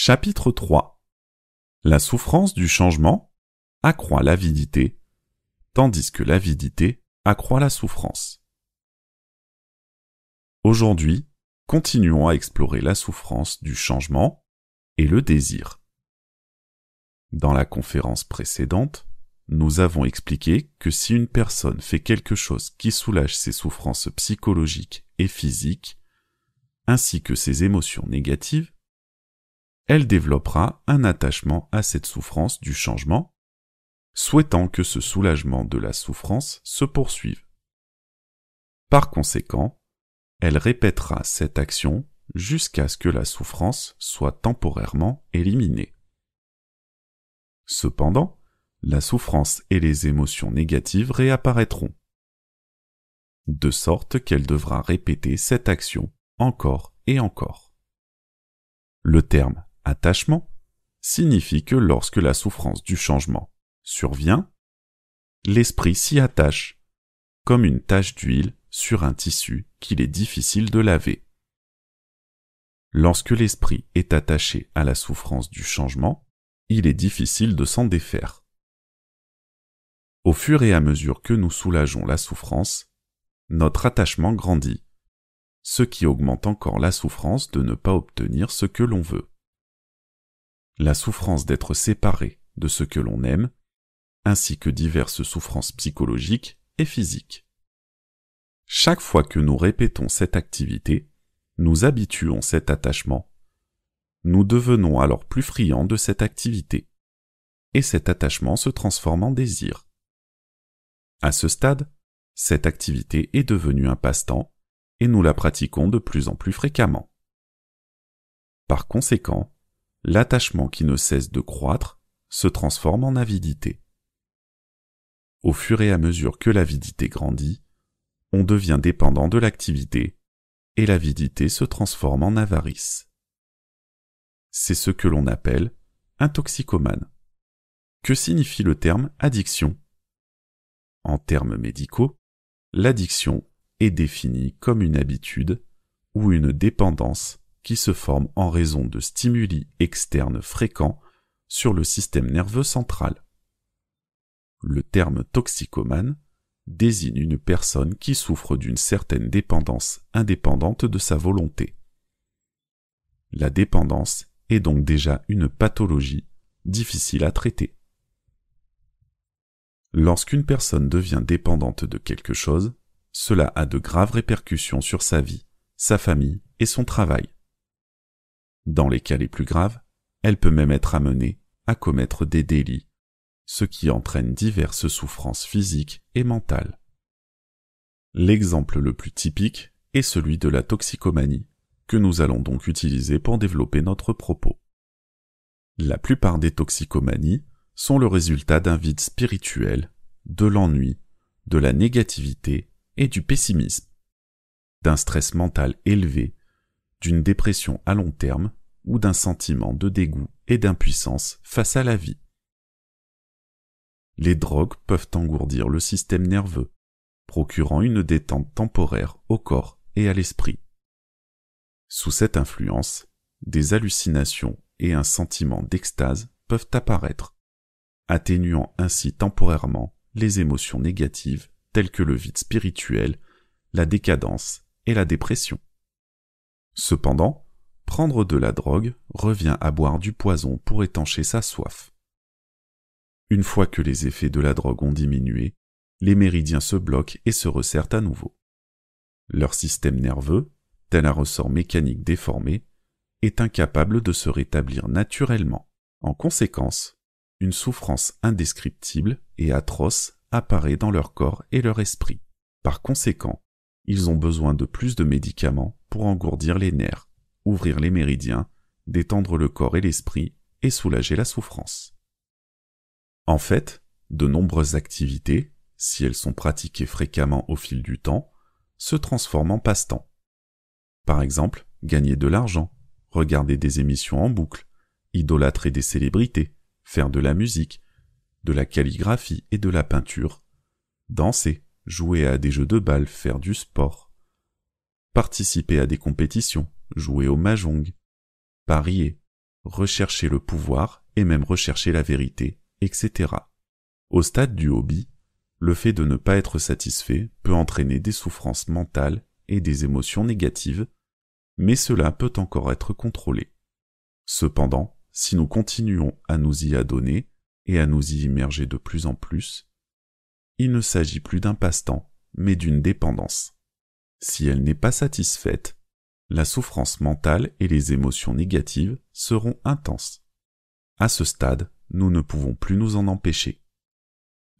Chapitre 3. La souffrance du changement accroît l'avidité, tandis que l'avidité accroît la souffrance. Aujourd'hui, continuons à explorer la souffrance du changement et le désir. Dans la conférence précédente, nous avons expliqué que si une personne fait quelque chose qui soulage ses souffrances psychologiques et physiques, ainsi que ses émotions négatives, elle développera un attachement à cette souffrance du changement, souhaitant que ce soulagement de la souffrance se poursuive. Par conséquent, elle répétera cette action jusqu'à ce que la souffrance soit temporairement éliminée. Cependant, la souffrance et les émotions négatives réapparaîtront, de sorte qu'elle devra répéter cette action encore et encore. Le terme attachement signifie que lorsque la souffrance du changement survient, l'esprit s'y attache, comme une tache d'huile sur un tissu qu'il est difficile de laver. Lorsque l'esprit est attaché à la souffrance du changement, il est difficile de s'en défaire. Au fur et à mesure que nous soulageons la souffrance, notre attachement grandit, ce qui augmente encore la souffrance de ne pas obtenir ce que l'on veut. La souffrance d'être séparé de ce que l'on aime, ainsi que diverses souffrances psychologiques et physiques. Chaque fois que nous répétons cette activité, nous habituons cet attachement. Nous devenons alors plus friands de cette activité, et cet attachement se transforme en désir. À ce stade, cette activité est devenue un passe-temps, et nous la pratiquons de plus en plus fréquemment. Par conséquent, l'attachement qui ne cesse de croître se transforme en avidité. Au fur et à mesure que l'avidité grandit, on devient dépendant de l'activité, et l'avidité se transforme en avarice. C'est ce que l'on appelle un toxicomane. Que signifie le terme addiction ? En termes médicaux, l'addiction est définie comme une habitude ou une dépendance qui se forme en raison de stimuli externes fréquents sur le système nerveux central. Le terme toxicomane désigne une personne qui souffre d'une certaine dépendance indépendante de sa volonté. La dépendance est donc déjà une pathologie difficile à traiter. Lorsqu'une personne devient dépendante de quelque chose, cela a de graves répercussions sur sa vie, sa famille et son travail. Dans les cas les plus graves, elle peut même être amenée à commettre des délits, ce qui entraîne diverses souffrances physiques et mentales. L'exemple le plus typique est celui de la toxicomanie, que nous allons donc utiliser pour développer notre propos. La plupart des toxicomanies sont le résultat d'un vide spirituel, de l'ennui, de la négativité et du pessimisme, d'un stress mental élevé, d'une dépression à long terme ou d'un sentiment de dégoût et d'impuissance face à la vie. Les drogues peuvent engourdir le système nerveux, procurant une détente temporaire au corps et à l'esprit. Sous cette influence, des hallucinations et un sentiment d'extase peuvent apparaître, atténuant ainsi temporairement les émotions négatives telles que le vide spirituel, la décadence et la dépression. Cependant, prendre de la drogue revient à boire du poison pour étancher sa soif. Une fois que les effets de la drogue ont diminué, les méridiens se bloquent et se resserrent à nouveau. Leur système nerveux, tel un ressort mécanique déformé, est incapable de se rétablir naturellement. En conséquence, une souffrance indescriptible et atroce apparaît dans leur corps et leur esprit. Par conséquent, ils ont besoin de plus de médicaments pour engourdir les nerfs, ouvrir les méridiens, détendre le corps et l'esprit et soulager la souffrance. En fait, de nombreuses activités, si elles sont pratiquées fréquemment au fil du temps, se transforment en passe-temps. Par exemple, gagner de l'argent, regarder des émissions en boucle, idolâtrer des célébrités, faire de la musique, de la calligraphie et de la peinture, danser, jouer à des jeux de balle, faire du sport, participer à des compétitions, jouer au mahjong, parier, rechercher le pouvoir et même rechercher la vérité, etc. Au stade du hobby, le fait de ne pas être satisfait peut entraîner des souffrances mentales et des émotions négatives, mais cela peut encore être contrôlé. Cependant, si nous continuons à nous y adonner et à nous y immerger de plus en plus, il ne s'agit plus d'un passe-temps, mais d'une dépendance. Si elle n'est pas satisfaite, la souffrance mentale et les émotions négatives seront intenses. À ce stade, nous ne pouvons plus nous en empêcher.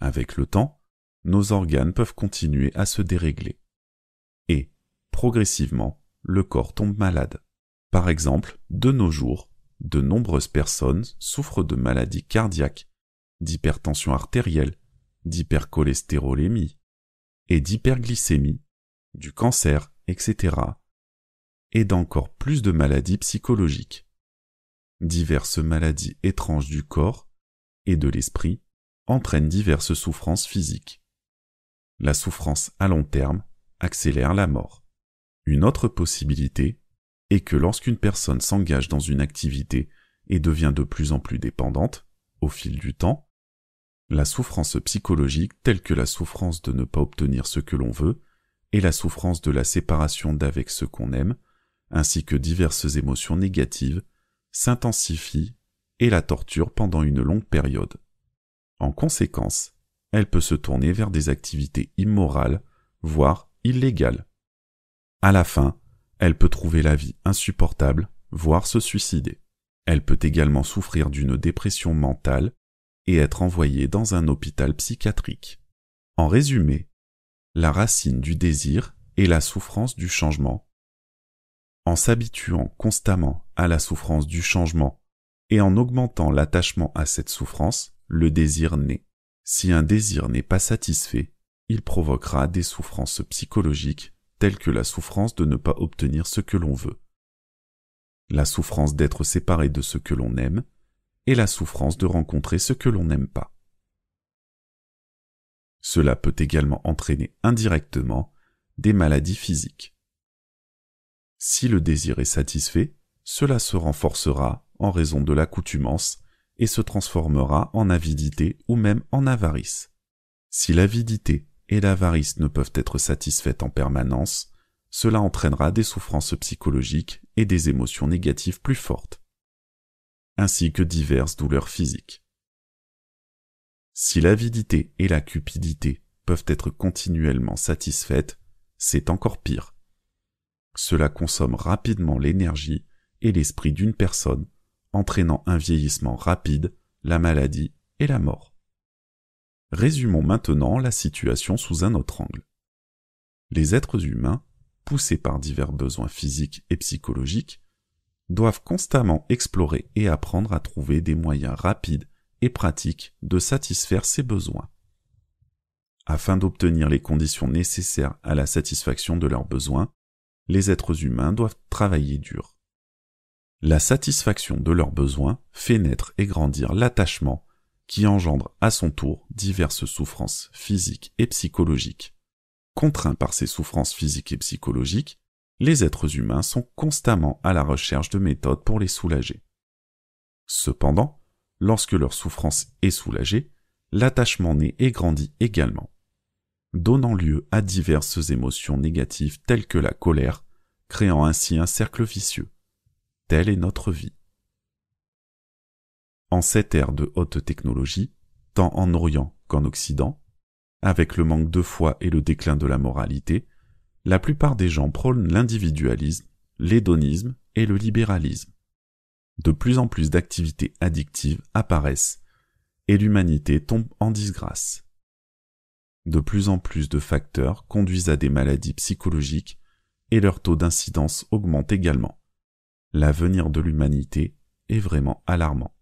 Avec le temps, nos organes peuvent continuer à se dérégler. Et, progressivement, le corps tombe malade. Par exemple, de nos jours, de nombreuses personnes souffrent de maladies cardiaques, d'hypertension artérielle, d'hypercholestérolémie et d'hyperglycémie, du cancer, etc. et d'encore plus de maladies psychologiques. Diverses maladies étranges du corps et de l'esprit entraînent diverses souffrances physiques. La souffrance à long terme accélère la mort. Une autre possibilité est que lorsqu'une personne s'engage dans une activité et devient de plus en plus dépendante, au fil du temps, la souffrance psychologique telle que la souffrance de ne pas obtenir ce que l'on veut et la souffrance de la séparation d'avec ce qu'on aime, ainsi que diverses émotions négatives, s'intensifient et la torturent pendant une longue période. En conséquence, elle peut se tourner vers des activités immorales, voire illégales. À la fin, elle peut trouver la vie insupportable, voire se suicider. Elle peut également souffrir d'une dépression mentale et être envoyée dans un hôpital psychiatrique. En résumé, la racine du désir est la souffrance du changement. En s'habituant constamment à la souffrance du changement et en augmentant l'attachement à cette souffrance, le désir naît. Si un désir n'est pas satisfait, il provoquera des souffrances psychologiques telles que la souffrance de ne pas obtenir ce que l'on veut, la souffrance d'être séparé de ce que l'on aime et la souffrance de rencontrer ce que l'on n'aime pas. Cela peut également entraîner indirectement des maladies physiques. Si le désir est satisfait, cela se renforcera en raison de l'accoutumance et se transformera en avidité ou même en avarice. Si l'avidité et l'avarice ne peuvent être satisfaites en permanence, cela entraînera des souffrances psychologiques et des émotions négatives plus fortes, ainsi que diverses douleurs physiques. Si l'avidité et la cupidité peuvent être continuellement satisfaites, c'est encore pire. Cela consomme rapidement l'énergie et l'esprit d'une personne, entraînant un vieillissement rapide, la maladie et la mort. Résumons maintenant la situation sous un autre angle. Les êtres humains, poussés par divers besoins physiques et psychologiques, doivent constamment explorer et apprendre à trouver des moyens rapides et pratiques de satisfaire ces besoins. Afin d'obtenir les conditions nécessaires à la satisfaction de leurs besoins, les êtres humains doivent travailler dur. La satisfaction de leurs besoins fait naître et grandir l'attachement qui engendre à son tour diverses souffrances physiques et psychologiques. Contraints par ces souffrances physiques et psychologiques, les êtres humains sont constamment à la recherche de méthodes pour les soulager. Cependant, lorsque leur souffrance est soulagée, l'attachement naît et grandit également, donnant lieu à diverses émotions négatives telles que la colère, créant ainsi un cercle vicieux. Telle est notre vie. En cette ère de haute technologie, tant en Orient qu'en Occident, avec le manque de foi et le déclin de la moralité, la plupart des gens prônent l'individualisme, l'hédonisme et le libéralisme. De plus en plus d'activités addictives apparaissent et l'humanité tombe en disgrâce. De plus en plus de facteurs conduisent à des maladies psychologiques et leur taux d'incidence augmente également. L'avenir de l'humanité est vraiment alarmant.